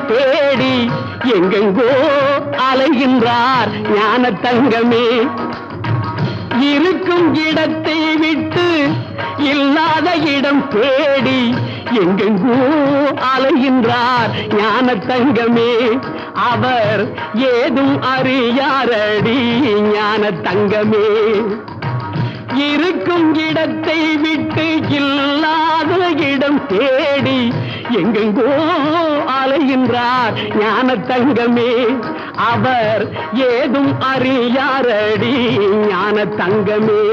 தேடி எங்கெங்கோ அலைகின்றார் ஞான தங்கமே. இருக்கும் இடத்தை விட்டு இல்லாத இடம் தேடி எங்கெங்கோ அலைகின்றார் ஞான தங்கமே. அவர் ஏதும் அறியாரடி ஞான தங்கமே. இருக்கும் இடத்தை விட்டு இல்லாத இடம் தேடி எங்கெங்கோ அலைகின்றார் ஞான தங்கமே. அவர் ஏதும் அறியாரடி ஞான தங்கமே.